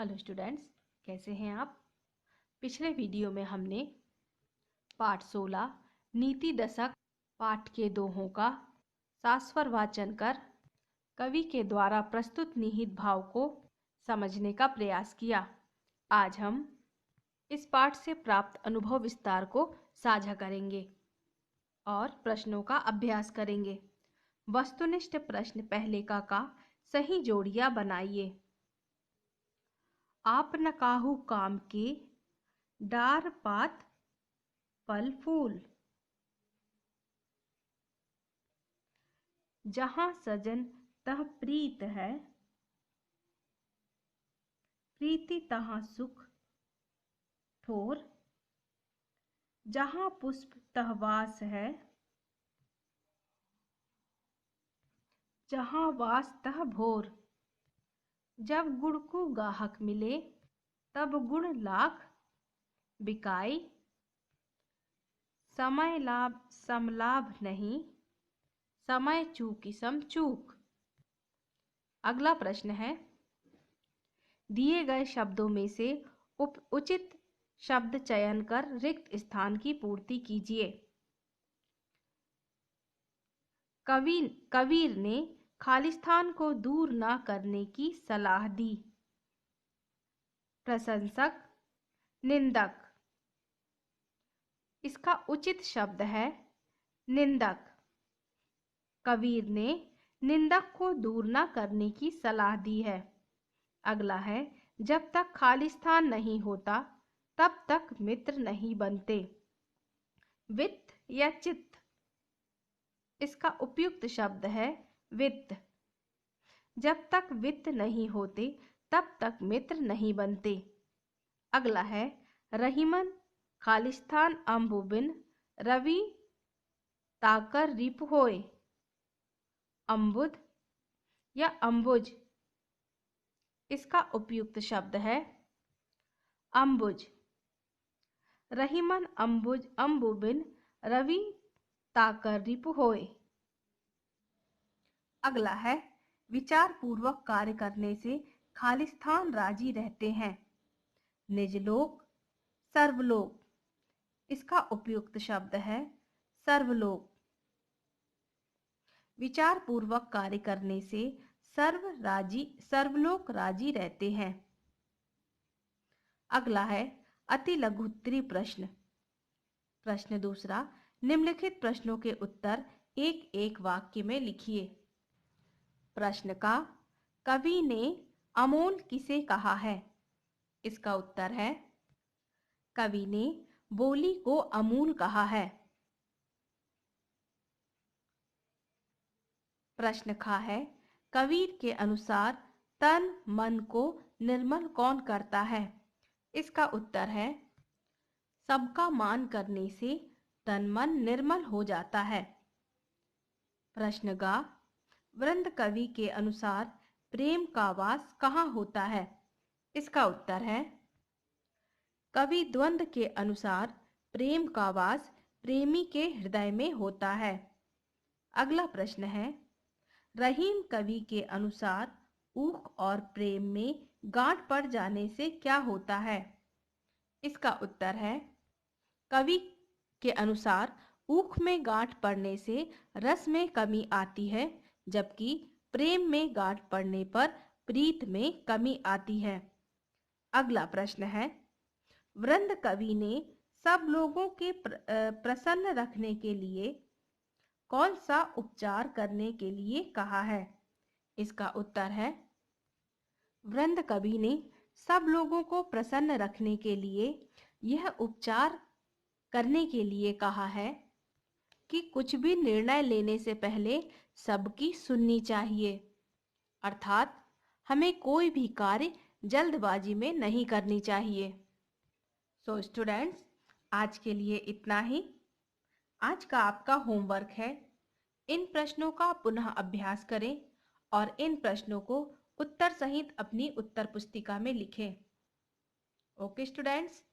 Hello students, कैसे हैं आप। पिछले वीडियो में हमने पाठ 16 नीति दशक पाठ के दोहों का शास्वर वाचन कर कवि के द्वारा प्रस्तुत निहित भाव को समझने का प्रयास किया। आज हम इस पाठ से प्राप्त अनुभव विस्तार को साझा करेंगे और प्रश्नों का अभ्यास करेंगे। वस्तुनिष्ठ प्रश्न पहले का सही जोड़िया बनाइए। आप न काहू काम के, डार पात फल फूल। जहाँ सजन तह प्रीत है, प्रीति तहाँ सुख ठोर। जहाँ पुष्प तह वास है, जहाँ वास तह भोर। जब गुड़ को गाहक मिले, तब गुण लाख बिकाई। समय लाभ समलाभ नहीं, समय चूकी सम चूक। अगला प्रश्न है, दिए गए शब्दों में से उचित शब्द चयन कर रिक्त स्थान की पूर्ति कीजिए। कबीर ने खालिस्तान को दूर न करने की सलाह दी। प्रशंसक, निंदक। इसका उचित शब्द है निंदक। कबीर ने निंदक को दूर न करने की सलाह दी है। अगला है, जब तक खालिस्तान नहीं होता तब तक मित्र नहीं बनते। वित्त या चित्त। इसका उपयुक्त शब्द है वित्त। जब तक वित्त नहीं होते तब तक मित्र नहीं बनते। अगला है, रहीमन खालिस्तान अम्बु बिन, रवि ताकर रिप होए। अम्बुद या अम्बुज। इसका उपयुक्त शब्द है अम्बुज। रहीमन अम्बुज अम्बु बिन, रवि ताकर रिप होए। अगला है, विचार पूर्वक कार्य करने से खालिस्तान राजी रहते हैं। निजलोक, सर्वलोक। इसका उपयुक्त शब्द है सर्वलोक। विचार पूर्वक कार्य करने से सर्वलोक राजी रहते हैं। अगला है, अति लघुत्तरी प्रश्न। प्रश्न दूसरा, निम्नलिखित प्रश्नों के उत्तर एक एक वाक्य में लिखिए। प्रश्न का, कवि ने अमोल किसे कहा है? इसका उत्तर है, कवि ने बोली को अमूल कहा है। प्रश्न खा है, कबीर के अनुसार तन मन को निर्मल कौन करता है? इसका उत्तर है, सबका मान करने से तन मन निर्मल हो जाता है। प्रश्न गा, वृंद कवि के अनुसार प्रेम का वास कहाँ होता है? इसका उत्तर है, कवि द्वंद के अनुसार प्रेम का वास प्रेमी के हृदय में होता है। अगला प्रश्न है, रहीम कवि के अनुसार ऊख और प्रेम में गांठ पड़ जाने से क्या होता है? इसका उत्तर है, कवि के अनुसार ऊख में गांठ पड़ने से रस में कमी आती है, जबकि प्रेम में गांठ पड़ने पर प्रीत में कमी आती है। अगला प्रश्न है, वृंद कवि ने सब लोगों के प्रसन्न रखने के लिए कौन सा उपचार करने के लिए कहा है? इसका उत्तर है, वृंद कवि ने सब लोगों को प्रसन्न रखने के लिए यह उपचार करने के लिए कहा है कि कुछ भी निर्णय लेने से पहले सबकी सुननी चाहिए। अर्थात हमें कोई भी कार्य जल्दबाजी में नहीं करनी चाहिए। सो स्टूडेंट्स, आज के लिए इतना ही। आज का आपका होमवर्क है, इन प्रश्नों का पुनः अभ्यास करें और इन प्रश्नों को उत्तर सहित अपनी उत्तर पुस्तिका में लिखें। Okay students,